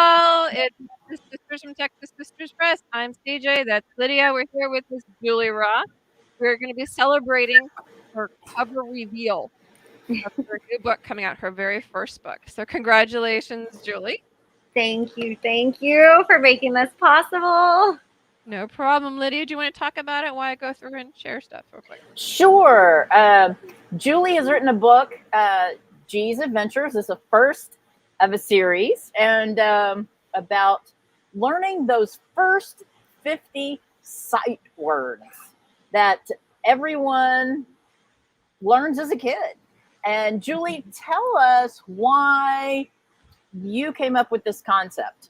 all. It's the Sisters from Texas Sisters Press. I'm CJ. That's Lydia. We're here with Miss Julie Roth. We're going to be celebrating her cover reveal of her new book coming out, her very first book. So congratulations, Julie. Thank you. Thank you for making this possible. No problem. Lydia, do you want to talk about it while I go through and share stuff real quick? Sure. Julie has written a book, G's Adventures. It's the first of a series, and about learning those first 50 sight words that everyone learns as a kid. And Julie, tell us why you came up with this concept.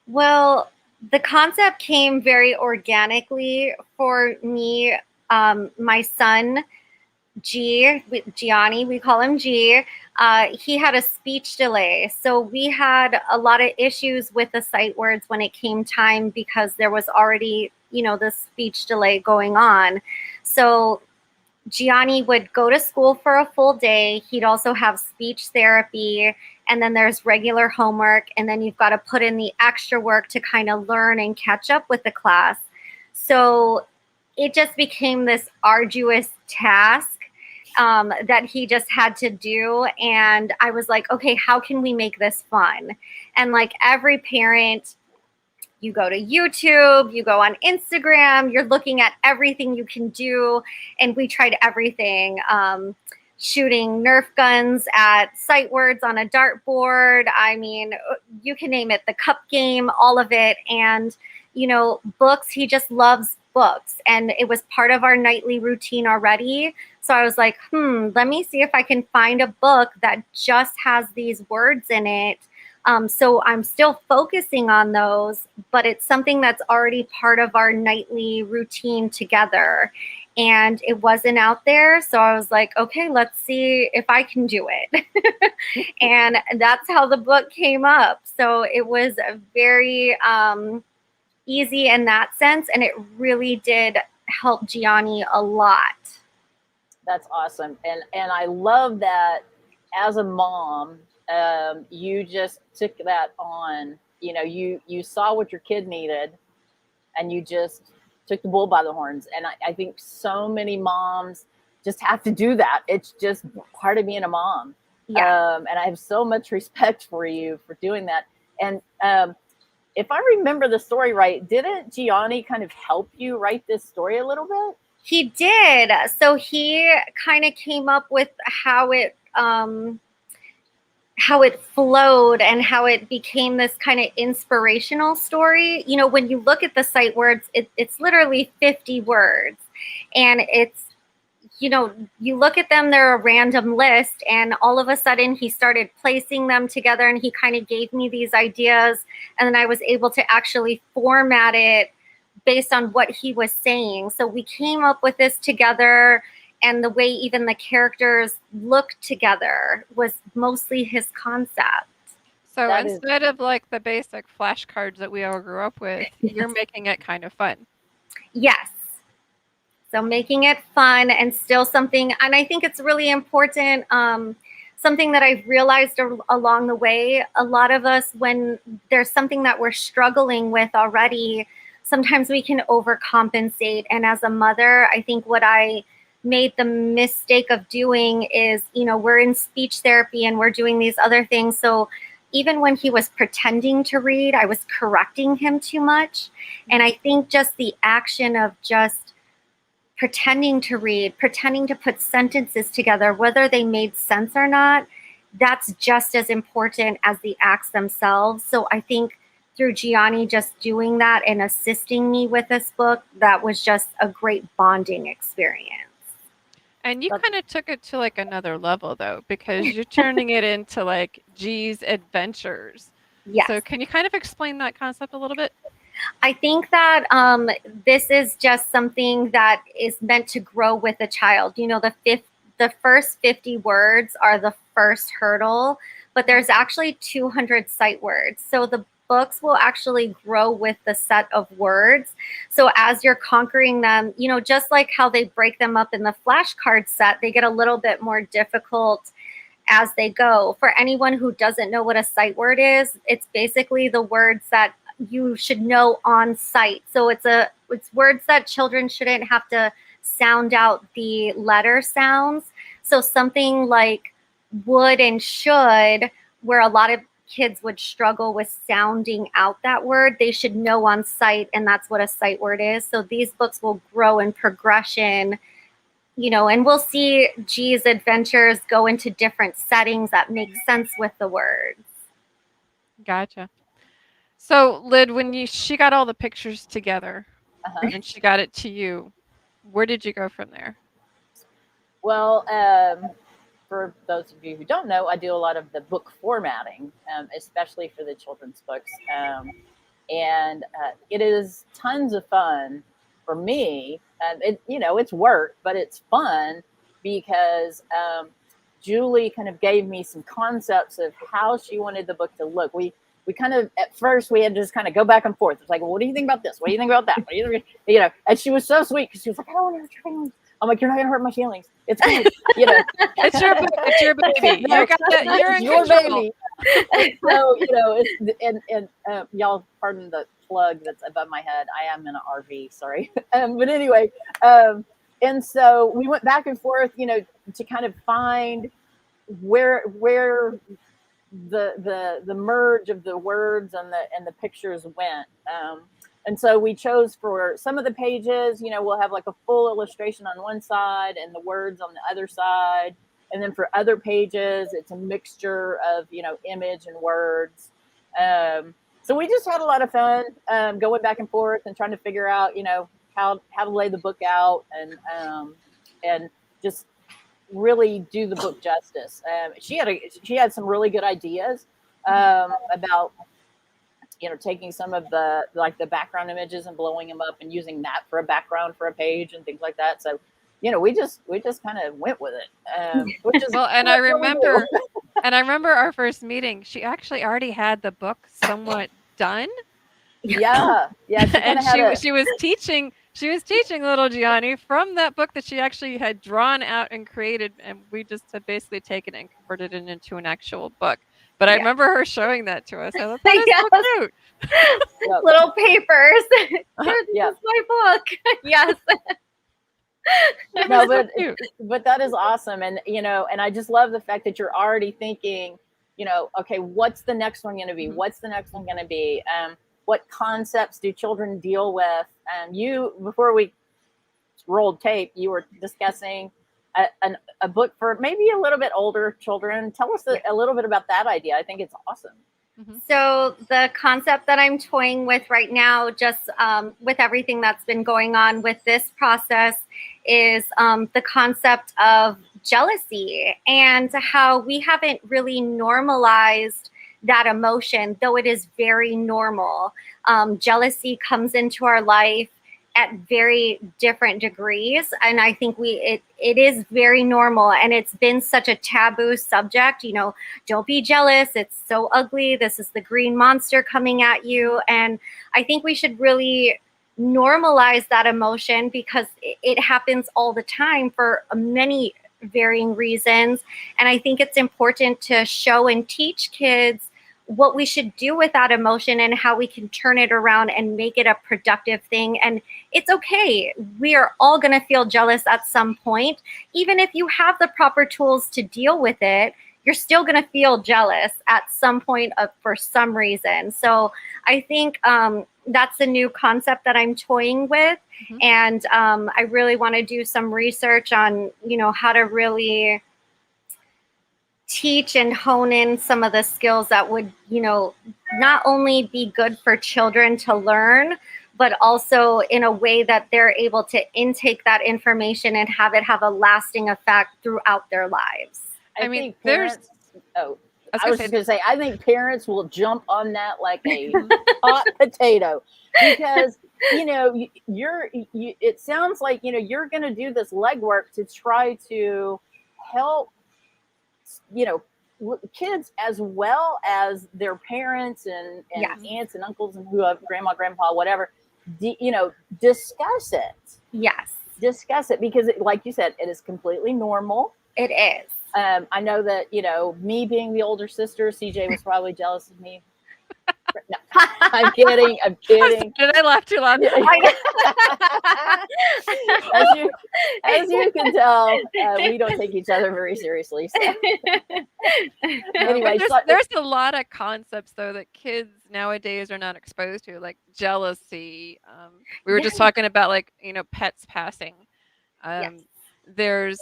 Well, the concept came very organically for me. My son, Gianni, we call him G, he had a speech delay. So we had a lot of issues with the sight words when it came time because there was already, the speech delay going on. So Gianni would go to school for a full day. He'd also have speech therapy, and then there's regular homework, and then you've got to put in the extra work to kind of learn and catch up with the class. So it just became this arduous task that he just had to do. And I was like, okay, how can we make this fun? And like every parent, you go to YouTube, you go on Instagram, you're looking at everything you can do. And we tried everything, shooting Nerf guns at sight words on a dartboard. I mean, you can name it, the cup game, all of it. And, books, he just loves books. And it was part of our nightly routine already. So I was like, let me see if I can find a book that just has these words in it. So I'm still focusing on those, but it's something that's already part of our nightly routine together. And it wasn't out there. So I was like, okay, let's see if I can do it. And that's how the book came up. So it was very easy in that sense. And it really did help Gianni a lot. That's awesome. And I love that as a mom, you just took that on. You saw what your kid needed and you just took the bull by the horns. And I think so many moms just have to do that. It's just part of being a mom. Yeah. And I have so much respect for you for doing that. And if I remember the story right, didn't Gianni kind of help you write this story a little bit? He did. So he kind of came up with how it flowed and how it became this kind of inspirational story. When you look at the sight words, it's literally 50 words. And it's, you look at them, they're a random list. And all of a sudden he started placing them together and he kind of gave me these ideas. And then I was able to actually format it based on what he was saying. So we came up with this together. And the way even the characters look together was mostly his concept. So instead of like the basic flashcards that we all grew up with, you're making it kind of fun. Yes. So making it fun and still something, and I think it's really important, something that I've realized along the way, a lot of us, when there's something that we're struggling with already, sometimes we can overcompensate. And as a mother, I think what I made the mistake of doing is, we're in speech therapy and we're doing these other things. So even when he was pretending to read, I was correcting him too much. And I think just the action of just pretending to read, pretending to put sentences together, whether they made sense or not, that's just as important as the acts themselves. So I think through Gianni just doing that and assisting me with this book, that was just a great bonding experience. And you kind of took it to like another level though, because you're turning it into like G's Adventures. Yes. So can you kind of explain that concept a little bit? I think that this is just something that is meant to grow with a child. The first 50 words are the first hurdle, but there's actually 200 sight words. So the books will actually grow with the set of words. So as you're conquering them, just like how they break them up in the flashcard set, they get a little bit more difficult as they go. For anyone who doesn't know what a sight word is, it's basically the words that you should know on sight. So it's words that children shouldn't have to sound out the letter sounds. So something like would and should, where a lot of kids would struggle with sounding out that word, they should know on sight, and that's what a sight word is. So these books will grow in progression, and we'll see G's adventures go into different settings that make sense with the words. Gotcha. So, Lyd, when she got all the pictures together and she got it to you, where did you go from there? Well, for those of you who don't know, I do a lot of the book formatting, especially for the children's books. And it is tons of fun for me. It's work, but it's fun because Julie kind of gave me some concepts of how she wanted the book to look. We kind of, at first, we had to just kind of go back and forth. It's like, well, what do you think about this? What do you think about that? What do you think? And she was so sweet because she was like, I don't want to hurt your feelings. I'm like, you're not going to hurt my feelings. It's good. It's your book. It's your baby. No, you got that. You're in your control. Baby. So, y'all pardon the plug that's above my head. I am in an RV, sorry. But anyway, and so we went back and forth, to kind of find where the merge of the words and the pictures went. And so we chose for some of the pages, we'll have like a full illustration on one side and the words on the other side. And then for other pages, it's a mixture of, image and words. So we just had a lot of fun going back and forth and trying to figure out, how to lay the book out and just really do the book justice. She had some really good ideas about, taking some of the background images and blowing them up and using that for a background for a page and things like that. So, we just kind of went with it. Which is well, and I remember, our first meeting. She actually already had the book somewhat done. Yeah. And she was teaching little Gianni from that book that she actually had drawn out and created, and we just had basically taken it and converted it into an actual book. But I remember her showing that to us. I thought that is so cute. Little papers. This is my book. Yes. No, but that is awesome. And, and I just love the fact that you're already thinking, okay, what's the next one going to be? What's the next one going to be? What concepts do children deal with? Before we rolled tape, you were discussing a book for maybe a little bit older children. Tell us a little bit about that idea. I think it's awesome. So the concept that I'm toying with right now, just with everything that's been going on with this process, is the concept of jealousy and how we haven't really normalized that emotion, though it is very normal. Jealousy comes into our life at very different degrees, and I think it is very normal, and it's been such a taboo subject. Don't be jealous, it's so ugly, this is the green monster coming at you. And I think we should really normalize that emotion because it happens all the time for many varying reasons. And I think it's important to show and teach kids what we should do with that emotion and how we can turn it around and make it a productive thing. And it's okay. We are all going to feel jealous at some point. Even if you have the proper tools to deal with it, you're still going to feel jealous at some point for some reason. So I think that's a new concept that I'm toying with. And I really want to do some research on, how to really teach and hone in some of the skills that would, not only be good for children to learn, but also in a way that they're able to intake that information and have it have a lasting effect throughout their lives. I think parents, I was just going to say, I think parents will jump on that like a hot potato because, it sounds like, you're going to do this legwork to try to help kids as well as their parents and aunts and uncles and whoever, grandma, grandpa, whatever, discuss it. Yes. Discuss it because like you said, it is completely normal. It is. I know that, me being the older sister, CJ was probably jealous of me. No, I'm kidding. I'm kidding. Did I laugh too loud? As you can tell, we don't take each other very seriously. So. Anyway, there's a lot of concepts though that kids nowadays are not exposed to, like jealousy. We were just talking about pets passing. There's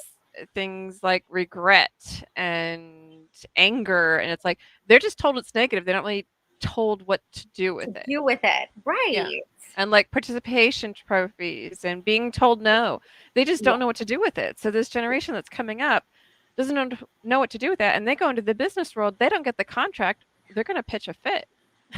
things like regret and anger, and it's like they're just told it's negative. They don't really told what to do with it. Right. Yeah. And like participation trophies and being told no. They just don't know what to do with it. So this generation that's coming up doesn't know what to do with that, and they go into the business world. They don't get the contract. They're going to pitch a fit.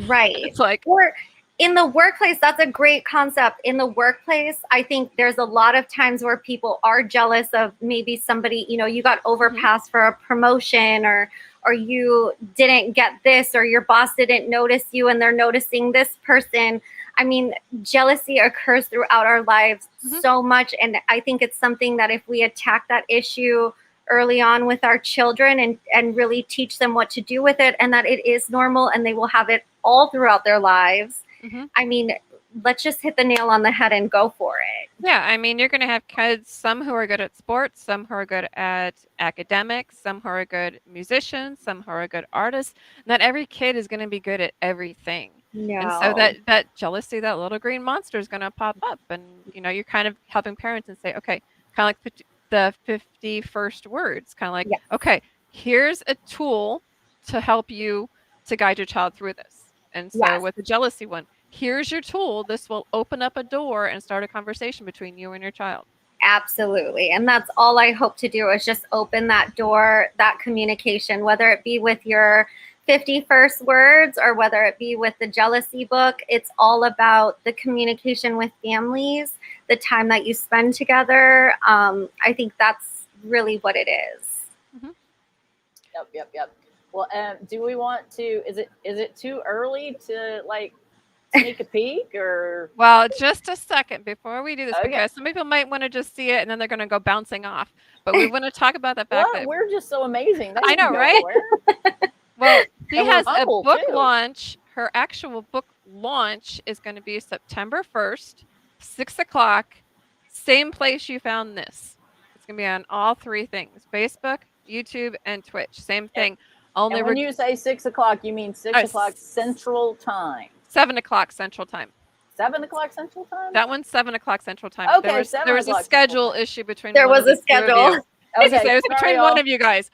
Right. It's like, or in the workplace, that's a great concept. In the workplace, I think there's a lot of times where people are jealous of maybe somebody, you got overpassed for a promotion, or you didn't get this, or your boss didn't notice you and they're noticing this person. I mean, jealousy occurs throughout our lives so much. And I think it's something that if we attack that issue early on with our children and really teach them what to do with it, and that it is normal and they will have it all throughout their lives. I mean, let's just hit the nail on the head and go for it. Yeah, I mean, you're going to have kids, some who are good at sports, some who are good at academics, some who are good musicians, some who are good artists. Not every kid is going to be good at everything. No. And so that jealousy, that little green monster is going to pop up. And, you're kind of helping parents and say, okay, kind of like the 51st words, kind of like, okay, here's a tool to help you to guide your child through this. And so with the jealousy one, here's your tool. This will open up a door and start a conversation between you and your child. Absolutely. And that's all I hope to do, is just open that door, that communication, whether it be with your 51st words or whether it be with the jealousy book. It's all about the communication with families, the time that you spend together. I think that's really what it is. Yep. Well, do we want to? Is it too early to sneak a peek, or? Well, just a second before we do this, because some people might want to just see it and then they're going to go bouncing off. But we want to talk about the fact that we're just so amazing. I know, right? Well, she has a book launch. Her actual book launch is going to be September 1st, 6:00, same place you found this. It's going to be on all three things: Facebook, YouTube, and Twitch. Same thing. Only and when you say 6:00, you mean 6:00 Central Time. 7:00 Central Time. 7:00 Central Time? That one's 7:00 Central Time. Okay, there was a schedule issue between. There was a schedule. Okay, it was between one of you guys.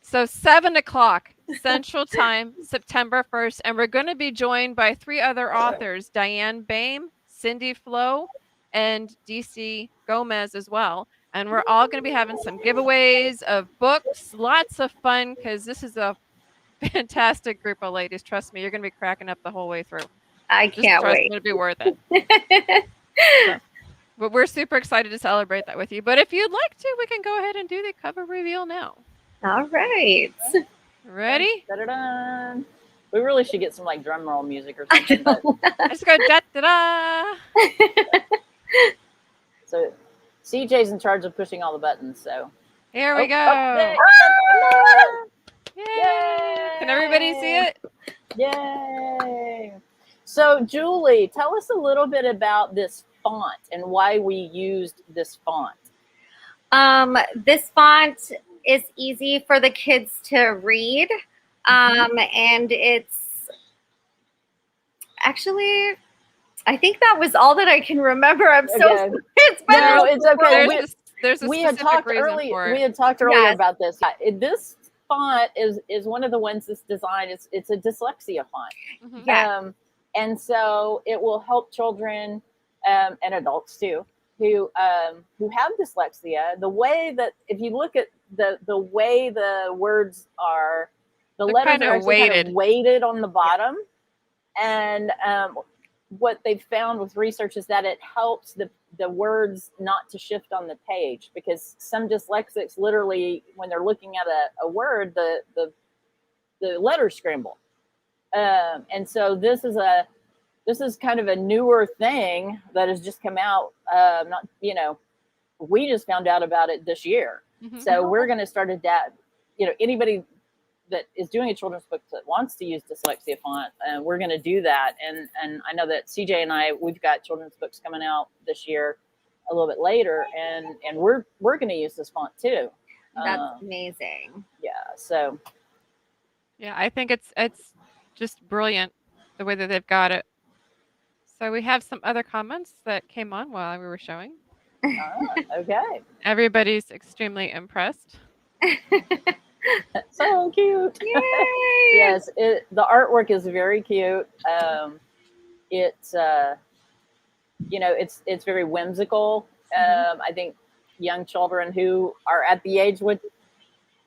So 7:00 Central Time, September 1st, and we're going to be joined by 3 other authors: Diane Boehm, Cindy Flo, and DC Gomez as well. And we're all going to be having some giveaways of books, lots of fun, because this is a fantastic group of ladies. Trust me, you're going to be cracking up the whole way through. I can't wait. It'll be worth it. But we're super excited to celebrate that with you. But if you'd like to, we can go ahead and do the cover reveal now. All right. Ready? Da-da-da. We really should get some drum roll music or something. Let's go da-da-da. So CJ's in charge of pushing all the buttons, so. Here we go. Yay. Can everybody see it? Yay. So Julie, tell us a little bit about this font and why we used this font. This font is easy for the kids to read. And it's actually, I think that was all that I can remember. I'm so sorry. It's okay. There's a we had talked earlier. We had talked earlier about this. This font is one of the ones that's designed. It's a dyslexia font. And so it will help children and adults too who have dyslexia. The way that, if you look at the way the words are, the letters are actually kind of weighted on the bottom. And what they've found with research is that it helps the words not to shift on the page, because some dyslexics literally, when they're looking at a word, the letters scramble. And so this is kind of a newer thing that has just come out. We just found out about it this year. Mhm. So we're going to start anybody that is doing a children's book that wants to use Dyslexia Font, we're going to do that. And I know that CJ and I, we've got children's books coming out this year a little bit later, and we're going to use this font too. That's amazing. Yeah. So. Yeah, I think it's just brilliant the way that they've got it. So we have some other comments that came on while we were showing. Okay. Everybody's extremely impressed. So cute. Yes, the artwork is very cute. It's it's very whimsical. I think young children who are at the age with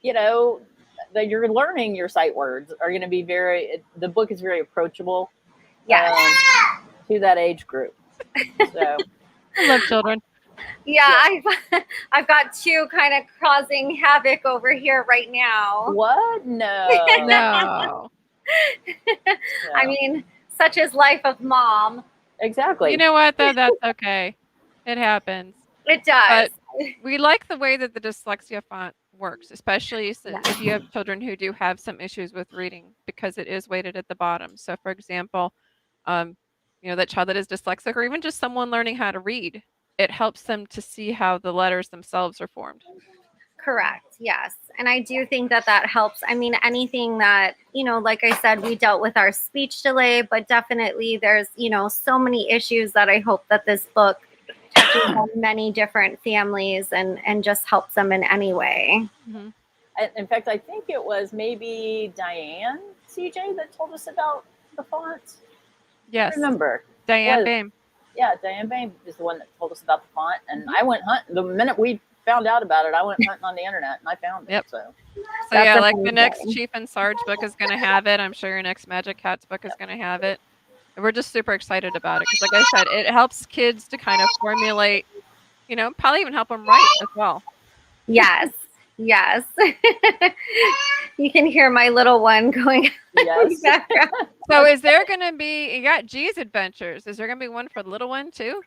that you're learning your sight words are going to be the book is very approachable to that age group. So I love children. Yeah, I've got two kind of causing havoc over here right now. What? No. No. I mean, such is life of mom. Exactly. You know what, though? That's okay. It happens. It does. But we like the way that the Dyslexia Font works, especially if you have children who do have some issues with reading, because it is weighted at the bottom. So, for example, that child that is dyslexic, or even just someone learning how to read, it helps them to see how the letters themselves are formed. Correct. Yes. And I do think that helps. I mean, anything that, like I said, we dealt with our speech delay, but definitely there's, so many issues that I hope that this book touches on many different families and just helps them in any way. Mm-hmm. In fact, I think it was maybe Diane, CJ, that told us about the font. Yes. I remember. Diane Bame. Yeah, Diane Bame is the one that told us about the font. And I went hunting. The minute we found out about it, I went hunting on the internet and I found it. Yep. So yeah, like the next Chief and Sarge book is going to have it. I'm sure your next Magic Cats book is going to have it. And we're just super excited about it because, like I said, it helps kids to kind of formulate, probably even help them write as well. Yes. Yes. You can hear my little one going. Yes. So is there going to be, you got G's Adventures. Is there going to be one for the little one too?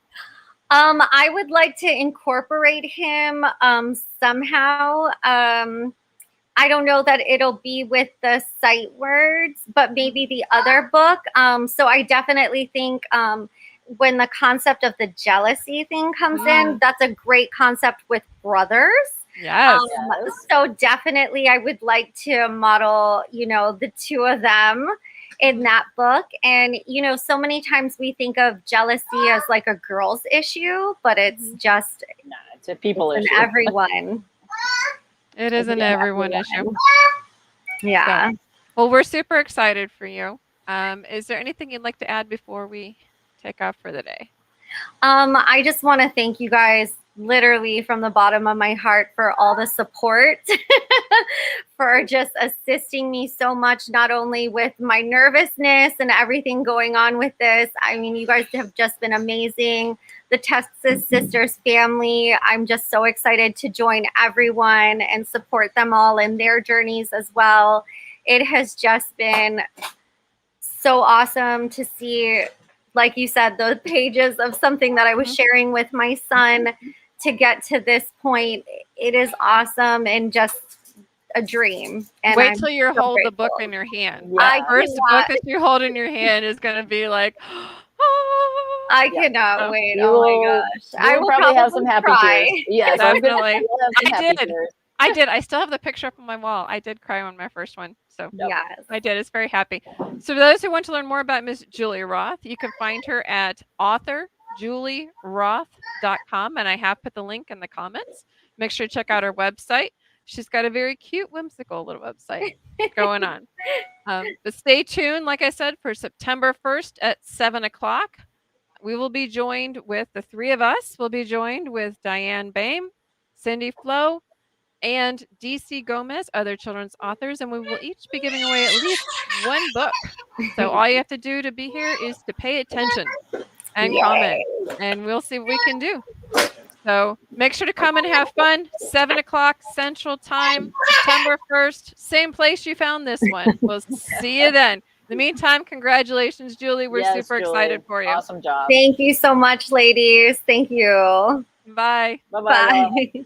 I would like to incorporate him somehow. I don't know that it'll be with the sight words, but maybe the other book. So I definitely think when the concept of the jealousy thing comes in, that's a great concept with brothers. Yes. So definitely I would like to model, the two of them in that book. And, so many times we think of jealousy as like a girl's issue, but it's just it's a people issue. Everyone. It is an everyone issue. Yeah. So, well, we're super excited for you. Is there anything you'd like to add before we take off for the day? I just want to thank you guys literally from the bottom of my heart for all the support, for just assisting me so much, not only with my nervousness and everything going on with this. I mean, you guys have just been amazing. The Texas Sisters family, I'm just so excited to join everyone and support them all in their journeys as well. It has just been so awesome to see, like you said, the pages of something that I was sharing with my son to get to this point. It is awesome and just a dream. And wait till you so hold grateful. the book in your hand. Yeah. The first book that you hold in your hand is going to be like, I cannot wait. You Oh will- my gosh. I will probably have some happy cry. tears. Yes, I was gonna say, Definitely. you'll have some I happy did. tears. I did. I still have the picture up on my wall. I did cry on my first one. So Yes. I did. It's very happy. So for those who want to learn more about Miss Julie Roth, you can find her at authorjulieroth.com. And I have put the link in the comments. Make sure to check out her website. She's got a very cute, whimsical little website going on. But stay tuned, like I said, for September 1st at 7 o'clock. We will be joined with the three of us. We'll be joined with Diane Bame, Cindy Flo, and DC Gomez, other children's authors, and we will each be giving away at least one book. So all you have to do to be here is to pay attention and comment, and we'll see what we can do. So make sure to come and have fun. 7 o'clock Central Time, September 1st. Same place you found this one. We'll see you then. In the meantime, congratulations, Julie. We're super Julie. excited for you. Awesome job. Thank you so much, ladies. Thank you. Bye. Bye-bye. Bye.